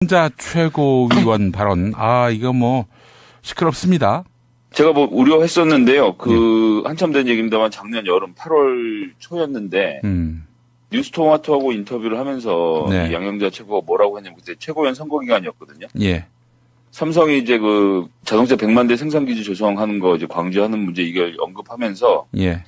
양자 최고위원 발언. 이거 뭐 시끄럽습니다. 제가 뭐 우려했었는데요. 한참 된 얘기입니다만 작년 여름 8월 초였는데 뉴스토마토하고 인터뷰를 하면서 네. 이 양영자 최고가 뭐라고 했냐면 그때 최고위원 선거 기간이었거든요. 예. 삼성이 이제 그 자동차 100만 대 생산 기준 조성하는 거 이제 광주하는 문제 이걸 언급하면서 예.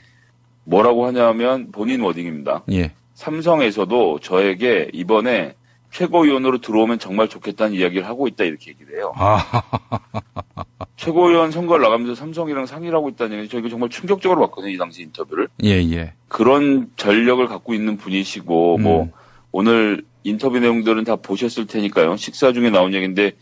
뭐라고 하냐면 본인 워딩입니다. 예. 삼성에서도 저에게 이번에 최고위원으로 들어오면 정말 좋겠다는 이야기를 하고 있다 이렇게 얘기를 해요. 최고위원 선거를 나가면서 삼성이랑 상의를 하고 있다는 얘기, 저 이거 정말 충격적으로 봤거든요, 이 당시 인터뷰를. 예. 그런 전력을 갖고 있는 분이시고, 뭐, 오늘 인터뷰 내용들은 다 보셨을 테니까요. 식사 중에 나온 얘기인데,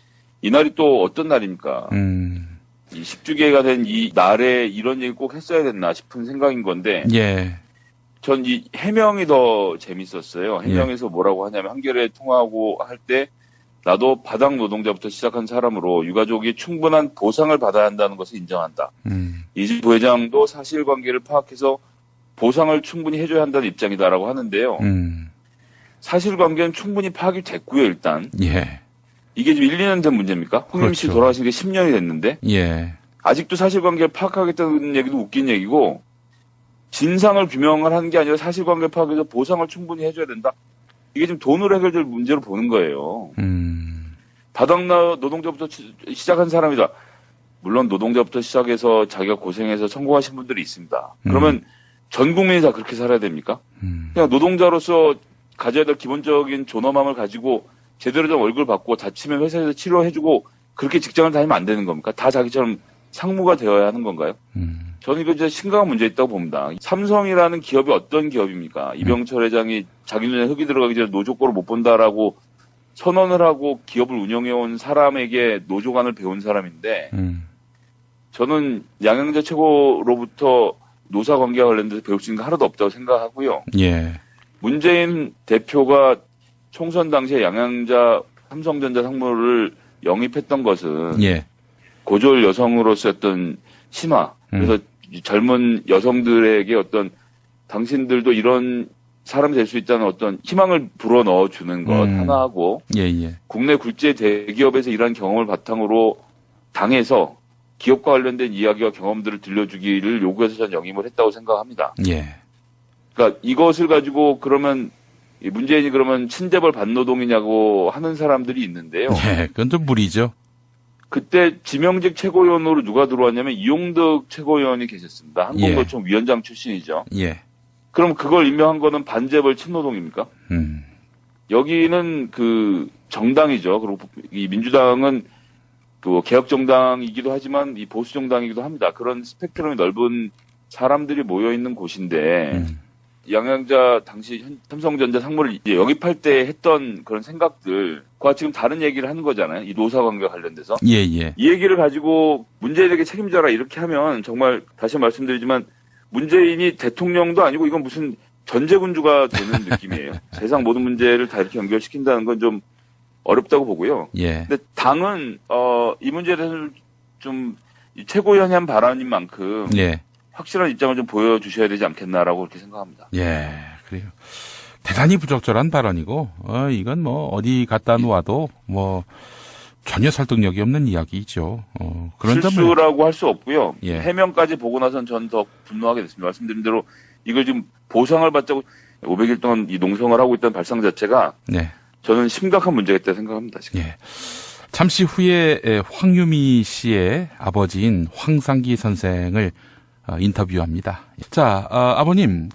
이날이 또 어떤 날입니까? 이 10주기가 된 이 날에 이런 얘기 꼭 했어야 됐나 싶은 생각인 건데, 예. 전 이 해명이 더 재밌었어요. 해명에서 뭐라고 하냐면, 한겨레 통화하고 할 때, 나도 바닥 노동자부터 시작한 사람으로 유가족이 충분한 보상을 받아야 한다는 것을 인정한다. 이지 부회장도 사실관계를 파악해서 보상을 충분히 해줘야 한다는 입장이다라고 하는데요. 사실관계는 충분히 파악이 됐고요, 일단. 예. 이게 지금 1, 2년 된 문제입니까? 홍림 씨 그렇죠. 돌아가신 게 10년이 됐는데. 예. 아직도 사실관계를 파악하겠다는 얘기도 웃긴 얘기고, 진상을 규명을 하는 게 아니라 사실관계를 파악해서 보상을 충분히 해줘야 된다. 이게 지금 돈으로 해결될 문제로 보는 거예요. 바닥 노동자부터 시작한 사람이다. 물론 노동자부터 시작해서 자기가 고생해서 성공하신 분들이 있습니다. 그러면 전 국민이 다 그렇게 살아야 됩니까? 그냥 노동자로서 가져야 될 기본적인 존엄함을 가지고 제대로 된 월급을 받고 다치면 회사에서 치료해주고 그렇게 직장을 다니면 안 되는 겁니까? 다 자기처럼 상무가 되어야 하는 건가요? 저는 이거 진짜 심각한 문제 있다고 봅니다. 삼성이라는 기업이 어떤 기업입니까? 이병철 회장이 자기 눈에 흙이 들어가기 전에 노조권을 못 본다라고 선언을 하고 기업을 운영해온 사람에게 노조관을 배운 사람인데 저는 양영자 최고로부터 노사관계와 관련돼서 배울 수 있는 게 하나도 없다고 생각하고요. 예. 문재인 대표가 총선 당시에 양영자 삼성전자 상무를 영입했던 것은 예. 고졸 여성으로서 어떤 신화, 그래서 젊은 여성들에게 어떤 당신들도 이런 사람이 될 수 있다는 어떤 희망을 불어넣어 주는 것 하나 하고 예. 국내 굴지의 대기업에서 일한 경험을 바탕으로 당에서 기업과 관련된 이야기와 경험들을 들려주기를 요구해서 전 영입을 했다고 생각합니다. 예. 그러니까 이것을 가지고 그러면 문재인이 그러면 친재벌 반노동이냐고 하는 사람들이 있는데요. 예. 그건 좀 무리죠. 그때 지명직 최고위원으로 누가 들어왔냐면 이용덕 최고위원이 계셨습니다. 한국노총 위원장 출신이죠. 예. 그럼 그걸 임명한 거는 반재벌 친노동입니까? 여기는 그 정당이죠. 그리고 이 민주당은 그 개혁정당이기도 하지만 이 보수정당이기도 합니다. 그런 스펙트럼이 넓은 사람들이 모여 있는 곳인데 양영자 당시 삼성전자 상무를 이제 영입할 때 했던 그런 생각들과 지금 다른 얘기를 하는 거잖아요. 이 노사관계와 관련돼서. 예. 이 얘기를 가지고 문재인에게 책임져라 이렇게 하면 정말 다시 말씀드리지만 문재인이 대통령도 아니고 이건 무슨 전제군주가 되는 느낌이에요. 세상 모든 문제를 다 이렇게 연결시킨다는 건 좀 어렵다고 보고요. 예. 근데 당은 이 문제에 대해서 좀 최고위원이 한 발언인 만큼 예. 확실한 입장을 좀 보여주셔야 되지 않겠나라고 그렇게 생각합니다. 예. 그래요. 대단히 부적절한 발언이고, 이건 뭐 어디 갖다 놓아도 뭐 전혀 설득력이 없는 이야기죠. 그런 점을 실수라고 할 수 없고요. 예. 해명까지 보고 나선 전 더 분노하게 됐습니다. 말씀드린 대로 이걸 지금 보상을 받자고 500일 동안 이 농성을 하고 있다는 발상 자체가 네. 저는 심각한 문제가 있다고 생각합니다. 지금. 예. 잠시 후에 황유미 씨의 아버지인 황상기 선생을 인터뷰합니다. 자, 아버님,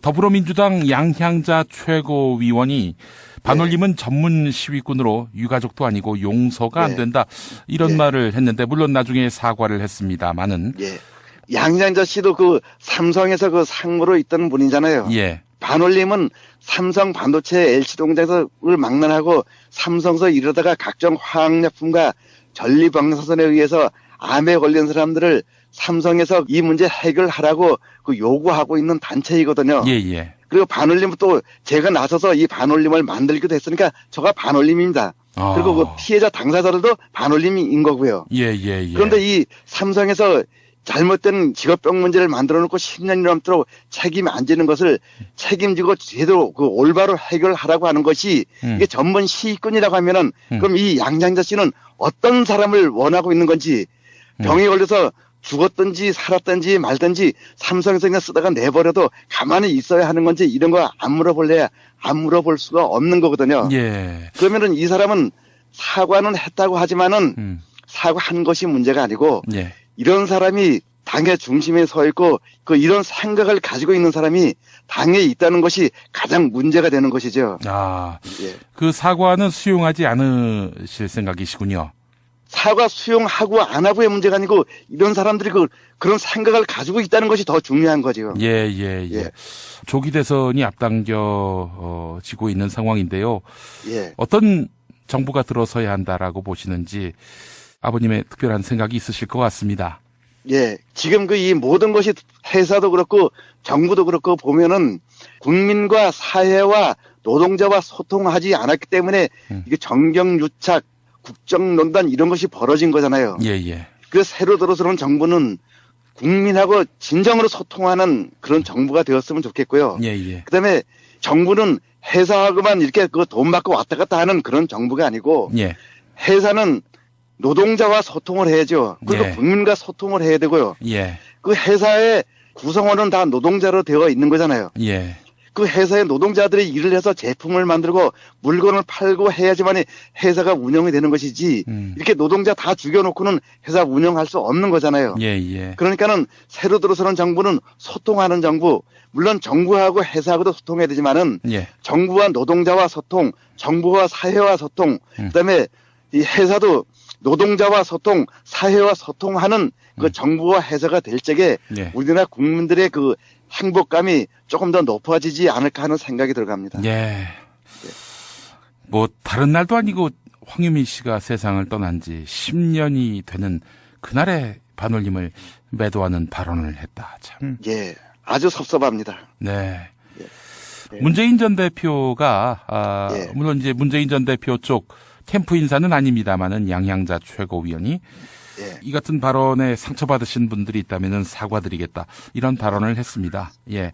더불어민주당 양향자 최고위원이 반올림은 전문 시위꾼으로 유가족도 아니고 용서가 안 된다. 이런 말을 했는데, 물론 나중에 사과를 했습니다만은. 예. 양양자 씨도 그 삼성에서 그 상무로 있던 분이잖아요. 예. 반올림은 삼성 반도체 LC동장을 망라하고 삼성서 이러다가 각종 화학약품과 전리방사선에 의해서 암에 걸린 사람들을 삼성에서 이 문제 해결하라고 그 요구하고 있는 단체이거든요. 예. 그리고 반올림 또 제가 나서서 이 반올림을 만들기도 했으니까 저가 반올림입니다. 그리고 그 피해자 당사자들도 반올림인 거고요. 예. 그런데 이 삼성에서 잘못된 직업병 문제를 만들어 놓고 10년이 넘도록 책임 안 지는 것을 책임지고 제대로 그 올바로 해결하라고 하는 것이 이게 전문 시군이라고 하면은 그럼 이 양장자 씨는 어떤 사람을 원하고 있는 건지 병에 걸려서 죽었든지 살았든지 말든지 삼성에서 그냥 쓰다가 내버려도 가만히 있어야 하는 건지 이런 거 안 물어볼래야 안 물어볼 수가 없는 거거든요. 예. 그러면은 이 사람은 사과는 했다고 하지만은 사과한 것이 문제가 아니고 예. 이런 사람이 당의 중심에 서 있고 그 이런 생각을 가지고 있는 사람이 당에 있다는 것이 가장 문제가 되는 것이죠. 아, 예. 그 사과는 수용하지 않으실 생각이시군요. 사과 수용하고 안 하고의 문제가 아니고 이런 사람들이 그런 생각을 가지고 있다는 것이 더 중요한 거죠. 예. 예. 조기 대선이 앞당겨지고 있는 상황인데요. 예. 어떤 정부가 들어서야 한다라고 보시는지 아버님의 특별한 생각이 있으실 것 같습니다. 예. 지금 이 모든 것이 회사도 그렇고 정부도 그렇고 보면은 국민과 사회와 노동자와 소통하지 않았기 때문에 이게 정경유착, 국정농단 이런 것이 벌어진 거잖아요. 예. 그 새로 들어서는 정부는 국민하고 진정으로 소통하는 그런 정부가 되었으면 좋겠고요. 예. 그다음에 정부는 회사하고만 이렇게 돈 받고 왔다 갔다 하는 그런 정부가 아니고 예. 회사는 노동자와 소통을 해야죠. 그리고 예. 국민과 소통을 해야 되고요. 예. 그 회사의 구성원은 다 노동자로 되어 있는 거잖아요. 예. 그 회사의 노동자들이 일을 해서 제품을 만들고 물건을 팔고 해야지만 회사가 운영이 되는 것이지 이렇게 노동자 다 죽여놓고는 회사 운영할 수 없는 거잖아요. 예. 그러니까는 새로 들어서는 정부는 소통하는 정부, 물론 정부하고 회사하고도 소통해야 되지만은 예. 정부와 노동자와 소통, 정부와 사회와 소통, 그다음에 이 회사도 노동자와 소통, 사회와 소통하는 그 정부와 회사가 될 적에 예. 우리나라 국민들의 그 행복감이 조금 더 높아지지 않을까 하는 생각이 들어갑니다. 예. 뭐 다른 날도 아니고 황유민 씨가 세상을 떠난 지 10년이 되는 그날의 반올림을 매도하는 발언을 했다. 참. 예, 아주 섭섭합니다. 네. 예. 문재인 전 대표가 예. 물론 이제 문재인 전 대표 쪽 캠프 인사는 아닙니다만은 양양자 최고위원이 예. 이 같은 발언에 상처받으신 분들이 있다면은 사과드리겠다 이런 발언을 했습니다. 예.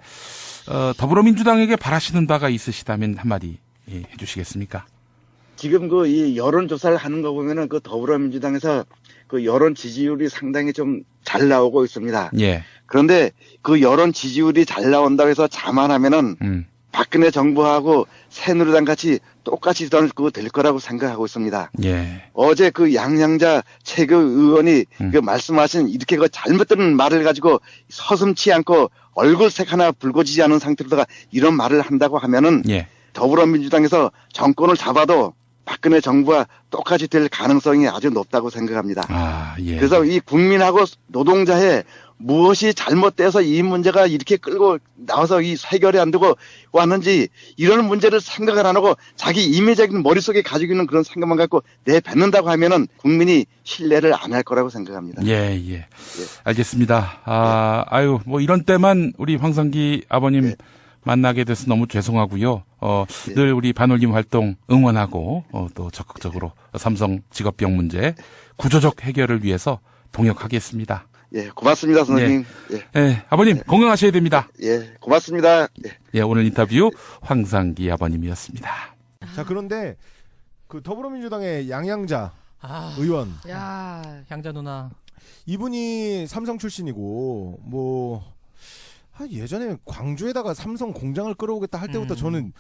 더불어민주당에게 바라시는 바가 있으시다면 한마디 해주시겠습니까? 지금 이 여론조사를 하는 거 보면은 그 더불어민주당에서 그 여론 지지율이 상당히 좀 잘 나오고 있습니다. 예. 그런데 그 여론 지지율이 잘 나온다고 해서 자만하면은 박근혜 정부하고 새누리당 같이 똑같이 될 거라고 생각하고 있습니다. 예. 어제 그 양양자 최고 의원이 그 말씀하신 이렇게 그 잘못된 말을 가지고 서슴치 않고 얼굴색 하나 붉어지지 않은 상태로다가 이런 말을 한다고 하면은 예. 더불어민주당에서 정권을 잡아도 박근혜 정부와 똑같이 될 가능성이 아주 높다고 생각합니다. 아, 예. 그래서 이 국민하고 노동자의 무엇이 잘못돼서 이 문제가 이렇게 끌고 나와서 이 해결이 안 되고 왔는지 이런 문제를 생각을 안 하고 자기 임의적인 머릿속에 가지고 있는 그런 생각만 갖고 내뱉는다고 하면은 국민이 신뢰를 안 할 거라고 생각합니다. 예. 알겠습니다. 아유, 뭐 이런 때만 우리 황상기 아버님 예. 만나게 돼서 너무 죄송하고요. 예. 늘 우리 반올림 활동 응원하고 또 적극적으로 삼성 직업병 문제 구조적 해결을 위해서 동역하겠습니다. 예, 고맙습니다, 선생님. 예, 아버님 건강하셔야 됩니다. 예, 고맙습니다. 예, 오늘 인터뷰 황상기 아버님이었습니다. 자, 그런데 그 더불어민주당의 양양자 의원, 야, 향자 누나. 이분이 삼성 출신이고 예전에 광주에다가 삼성 공장을 끌어오겠다 할 때부터 저는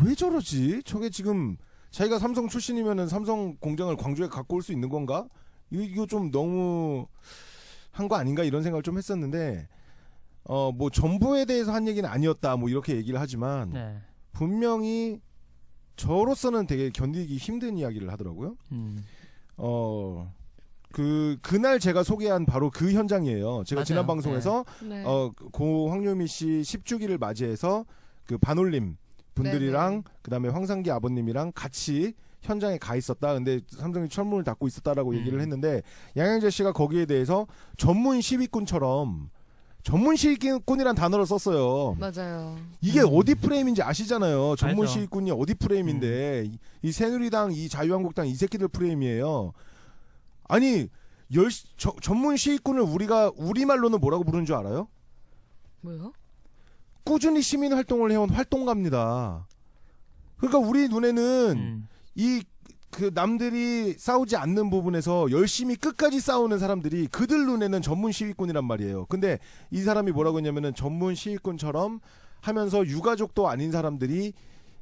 왜 저러지? 저게 지금 자기가 삼성 출신이면은 삼성 공장을 광주에 갖고 올 수 있는 건가? 이거 좀 너무 한 거 아닌가 이런 생각을 좀 했었는데 정부에 대해서 한 얘기는 아니었다 이렇게 얘기를 하지만 네. 분명히 저로서는 되게 견디기 힘든 이야기를 하더라고요. 그날 제가 소개한 바로 그 현장이에요. 제가 맞아요. 지난 방송에서 네. 고 황유미 씨 10주기를 맞이해서 그 반올림 분들이랑 네네. 그다음에 황상기 아버님이랑 같이 현장에 가 있었다. 근데 삼성이 철문을 닫고 있었다라고 얘기를 했는데 양양재 씨가 거기에 대해서 전문 시위꾼처럼 전문 시위꾼이란 단어를 썼어요. 맞아요. 이게 어디 프레임인지 아시잖아요. 전문 알죠. 시위꾼이 어디 프레임인데 이 새누리당, 이 자유한국당 이 새끼들 프레임이에요. 아니 전문 시위꾼을 우리가 우리말로는 뭐라고 부르는 줄 알아요? 뭐요? 꾸준히 시민 활동을 해온 활동가입니다. 그러니까 우리 눈에는 그 남들이 싸우지 않는 부분에서 열심히 끝까지 싸우는 사람들이 그들 눈에는 전문 시위꾼이란 말이에요. 근데 이 사람이 뭐라고 했냐면은 전문 시위꾼처럼 하면서 유가족도 아닌 사람들이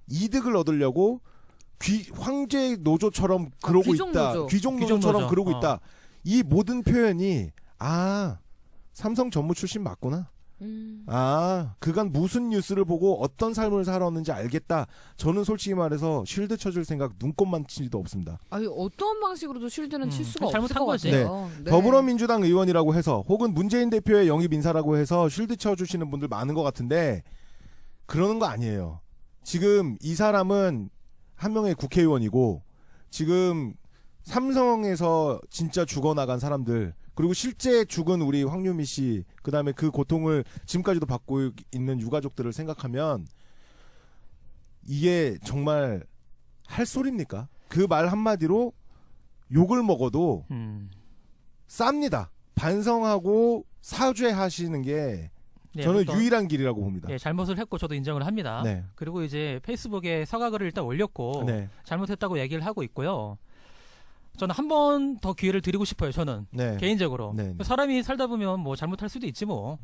이득을 얻으려고 황제 노조처럼 그러고 귀족 있다. 노조. 귀족 귀족 노조처럼 노조. 그러고 있다. 이 모든 표현이 삼성 전무 출신 맞구나. 그간 무슨 뉴스를 보고 어떤 삶을 살았는지 알겠다. 저는 솔직히 말해서 쉴드 쳐줄 생각 눈꼽만치도 없습니다. 아니 어떤 방식으로도 쉴드는 칠 수가 없을 잘못한 것 거지. 같아요. 네. 더불어민주당 의원이라고 해서 혹은 문재인 대표의 영입 인사라고 해서 쉴드 쳐주시는 분들 많은 것 같은데 그러는 거 아니에요. 지금 이 사람은 한 명의 국회의원이고 지금 삼성에서 진짜 죽어나간 사람들 그리고 실제 죽은 우리 황유미 씨 그다음에 그 고통을 지금까지도 받고 있는 유가족들을 생각하면 이게 정말 할 소리입니까? 그 말 한마디로 욕을 먹어도 쌉니다. 반성하고 사죄하시는 게 네, 저는 그러니까, 유일한 길이라고 봅니다. 예, 잘못을 했고 저도 인정을 합니다. 네. 그리고 이제 페이스북에 사과글을 일단 올렸고 네. 잘못했다고 얘기를 하고 있고요. 저는 한 번 더 기회를 드리고 싶어요. 저는 네. 개인적으로 네. 사람이 살다 보면 뭐 잘못할 수도 있지 뭐.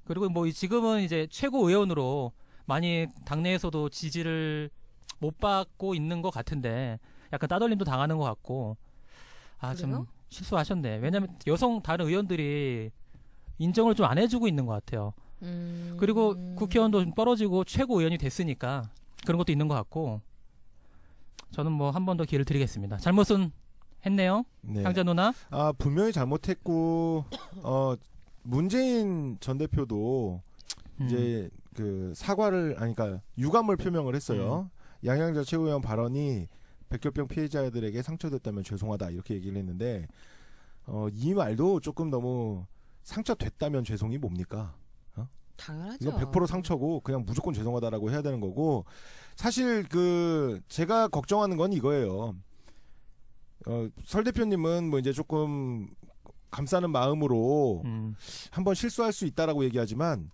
그리고 뭐 지금은 이제 최고 의원으로 많이 당내에서도 지지를 못 받고 있는 것 같은데 약간 따돌림도 당하는 것 같고 좀 그래요? 실수하셨네. 왜냐하면 여성 다른 의원들이 인정을 좀 안 해주고 있는 것 같아요. 그리고 국회의원도 좀 떨어지고 최고 의원이 됐으니까 그런 것도 있는 것 같고 저는 뭐 한 번 더 기회를 드리겠습니다. 잘못은 했네요. 네. 향자 누나. 분명히 잘못했고 문재인 전 대표도 이제 그 사과를 그러니까 유감을 표명을 했어요. 양양자 최고위원 발언이 백혈병 피해자들에게 상처됐다면 죄송하다 이렇게 얘기를 했는데 이 말도 조금 너무 상처됐다면 죄송이 뭡니까? 당연하죠. 이건 100% 상처고 그냥 무조건 죄송하다라고 해야 되는 거고 사실 제가 걱정하는 건 이거예요. 설 대표님은 뭐 이제 조금 감싸는 마음으로 한번 실수할 수 있다라고 얘기하지만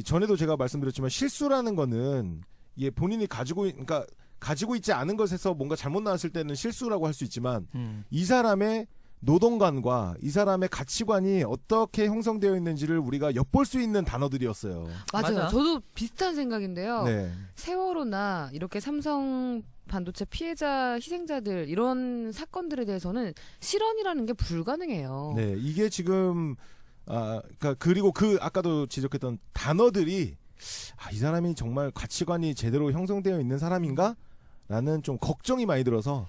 전에도 제가 말씀드렸지만 실수라는 거는 이게 본인이 가지고 있지 않은 것에서 뭔가 잘못 나왔을 때는 실수라고 할 수 있지만 이 사람의 노동관과 이 사람의 가치관이 어떻게 형성되어 있는지를 우리가 엿볼 수 있는 단어들이었어요. 맞아요. 맞아. 저도 비슷한 생각인데요. 네. 세월호나 이렇게 삼성 반도체 피해자 희생자들 이런 사건들에 대해서는 실언이라는 게 불가능해요. 네, 이게 지금 그리고 아까도 지적했던 단어들이 이 사람이 정말 가치관이 제대로 형성되어 있는 사람인가? 라는 좀 걱정이 많이 들어서